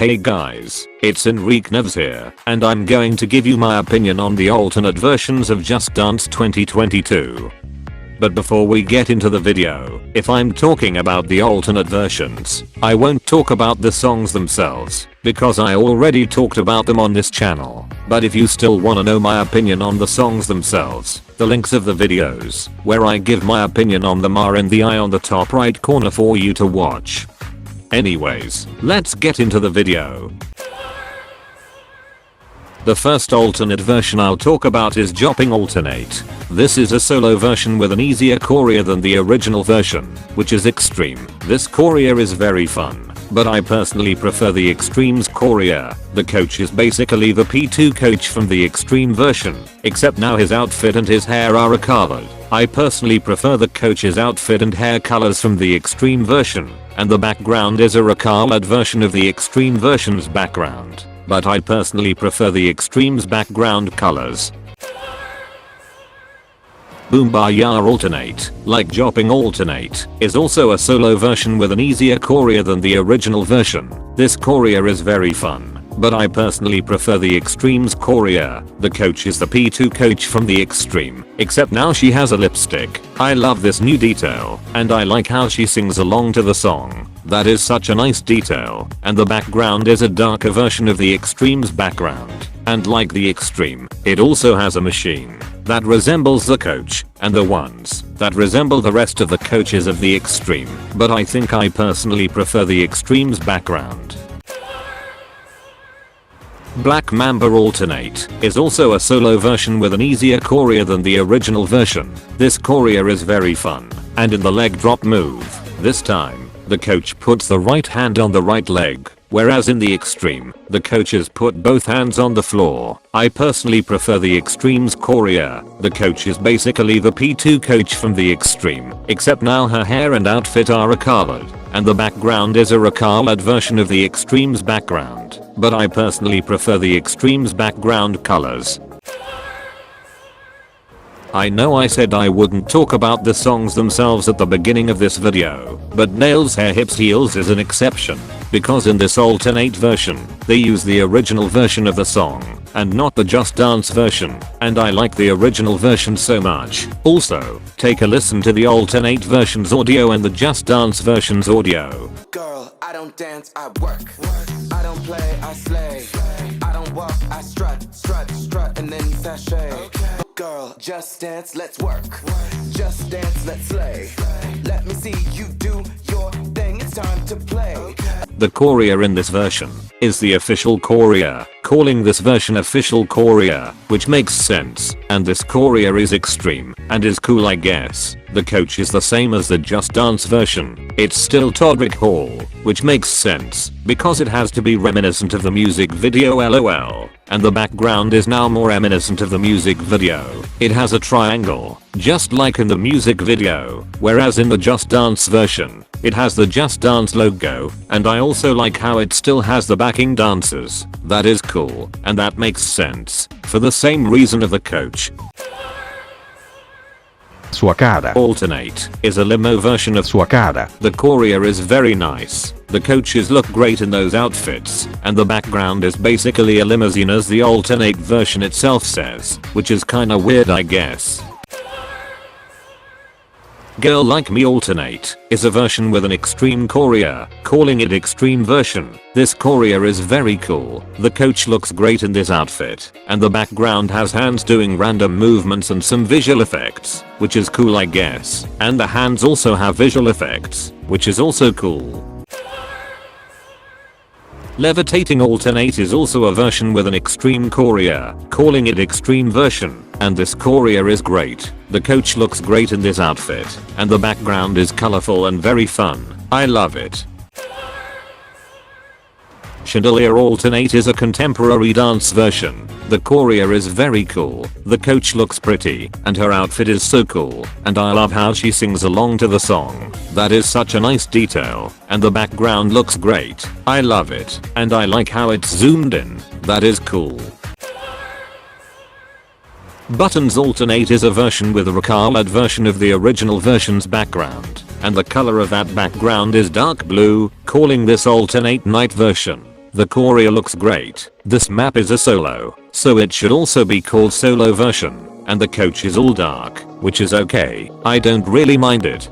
Hey guys, it's Enrique Neves here, and I'm going to give you my opinion on the alternate versions of Just Dance 2022. But before we get into the video, if I'm talking about the alternate versions, I won't talk about the songs themselves, because I already talked about them on this channel. But if you still wanna know my opinion on the songs themselves, the links of the videos, where I give my opinion on them are in the eye on the top right corner for you to watch. Anyways, let's get into the video. The first alternate version I'll talk about is Jopping Alternate. This is a solo version with an easier choreo than the original version, which is extreme. This choreo is very fun, but I personally prefer the Extreme's choreo. The coach is basically the P2 coach from the Extreme version, except now his outfit and his hair are colored. I personally prefer the coach's outfit and hair colors from the Extreme version, and the background is a recolored version of the Extreme version's background, but I personally prefer the Extreme's background colors. BOOMBAYAH Alternate, like Jopping Alternate, is also a solo version with an easier choreo than the original version. This choreo is very fun, but I personally prefer the Extreme's choreo. The coach is the P2 coach from the Extreme, except now she has a lipstick. I love this new detail, and I like how she sings along to the song. That is such a nice detail, and the background is a darker version of the Extreme's background. And like the Extreme, it also has a machine that resembles the coach, and the ones that resemble the rest of the coaches of the Extreme, but I think I personally prefer the Extreme's background. Black Mamba Alternate is also a solo version with an easier choreo than the original version. This choreo is very fun, and in the leg drop move, this time, the coach puts the right hand on the right leg, whereas in the Extreme, the coaches put both hands on the floor. I personally prefer the Extreme's choreo. The coach is basically the P2 coach from the Extreme, except now her hair and outfit are colored, and the background is a recolored version of the Extreme's background, but I personally prefer the Extreme's background colors. I know I said I wouldn't talk about the songs themselves at the beginning of this video, but Nails Hair Hips Heels is an exception, because in this alternate version, they use the original version of the song, and not the Just Dance version, and I like the original version so much. Also, take a listen to the alternate version's audio and the Just Dance version's audio. Girl, I don't dance, I work. I don't play, I slay. I don't walk, I strut, and then you sashay. Girl, just dance, let's work. Just dance, let's slay. Let me see you do your thing, it's time to play. The choreo in this version is the official choreo, calling this version official choreo, which makes sense, and this choreo is extreme, and is cool I guess. The coach is the same as the Just Dance version. It's still Todrick Hall, which makes sense, because it has to be reminiscent of the music video LOL, and the background is now more reminiscent of the music video. It has a triangle, just like in the music video, whereas in the Just Dance version, it has the Just Dance logo, and I also like how it still has the backing dancers. That is cool, and that makes sense, for the same reason of the coach. Sua Cara Alternate is a limo version of Sua Cara. The choreo is very nice. The coaches look great in those outfits, and the background is basically a limousine as the alternate version itself says, which is kinda weird I guess. Girl Like Me Alternate is a version with an extreme choreo, calling it extreme version. This choreo is very cool. The coach looks great in this outfit, and the background has hands doing random movements and some visual effects, which is cool I guess. And the hands also have visual effects, which is also cool. Levitating Alternate is also a version with an extreme choreo, calling it extreme version, and this choreo is great. The coach looks great in this outfit, and the background is colorful and very fun. I love it. Chandelier Alternate is a contemporary dance version. The choreo is very cool. The coach looks pretty, and her outfit is so cool, and I love how she sings along to the song. That is such a nice detail, and the background looks great. I love it, and I like how it's zoomed in. That is cool. Buttons Alternate is a version with a recolored version of the original version's background, and the color of that background is dark blue, calling this alternate night version. The choreo looks great. This map is a solo, so it should also be called solo version. And the coach is all dark, which is okay. I don't really mind it.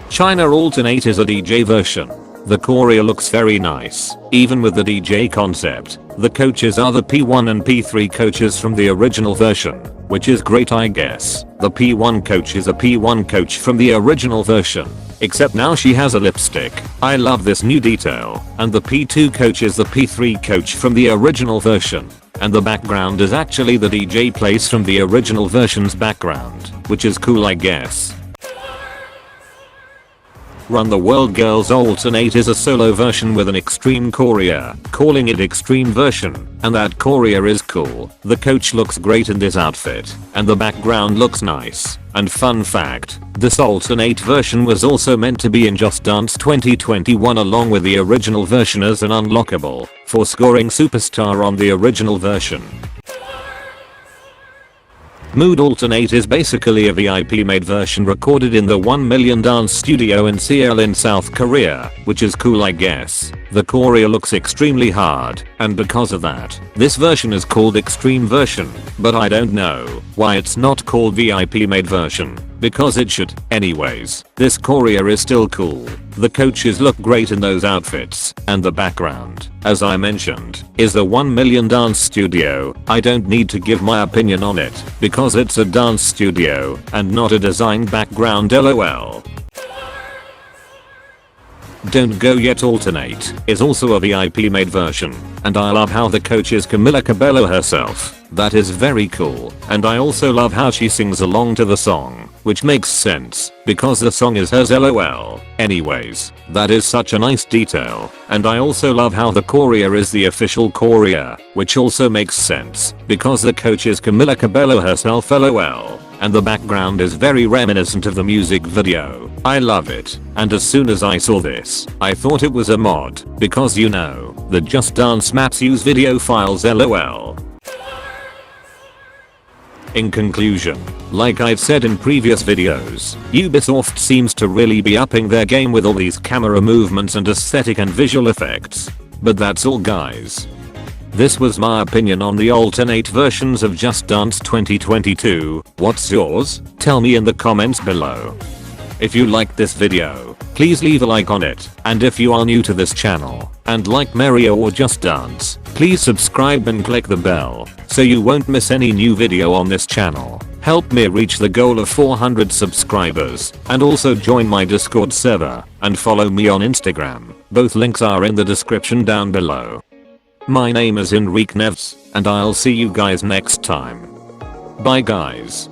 China Alternate is a DJ version. The choreo looks very nice, even with the DJ concept. The coaches are the P1 and P3 coaches from the original version, which is great I guess. The P1 coach is a P1 coach from the original version, except now she has a lipstick. I love this new detail. And the P2 coach is the P3 coach from the original version. And the background is actually the DJ place from the original version's background, which is cool I guess. Run the World Girls Alternate is a solo version with an extreme choreo, calling it extreme version, and that choreo is cool. The coach looks great in this outfit, and the background looks nice. And fun fact, this alternate version was also meant to be in Just Dance 2021 along with the original version as an unlockable, for scoring superstar on the original version. Mood Alternate is basically a VIP made version recorded in the 1 Million Dance Studio in Seoul in South Korea, which is cool I guess. The choreo looks extremely hard, and because of that, this version is called Extreme Version, but I don't know why it's not called VIP made version, because it should. Anyways, this choreo is still cool. The coaches look great in those outfits, and the background, as I mentioned, is the 1 Million Dance Studio. I don't need to give my opinion on it, because it's a dance studio, and not a designed background lol. Don't Go Yet Alternate is also a VIP made version, and I love how the coach is Camila Cabello herself. That is very cool, and I also love how she sings along to the song, which makes sense, because the song is hers lol. Anyways, that is such a nice detail, and I also love how the choreo is the official choreo, which also makes sense, because the coach is Camila Cabello herself lol. And the background is very reminiscent of the music video. I love it, and as soon as I saw this, I thought it was a mod, because you know, the Just Dance maps use video files lol. In conclusion, like I've said in previous videos, Ubisoft seems to really be upping their game with all these camera movements and aesthetic and visual effects. But that's all guys. This was my opinion on the alternate versions of Just Dance 2022. What's yours? Tell me in the comments below. If you liked this video, please leave a like on it, and if you are new to this channel and like Mario or Just Dance, please subscribe and click the bell so you won't miss any new video on this channel. Help me reach the goal of 400 subscribers, and also join my Discord server and follow me on Instagram. Both links are in the description down below. My name is Enrique Neves, and I'll see you guys next time. Bye guys.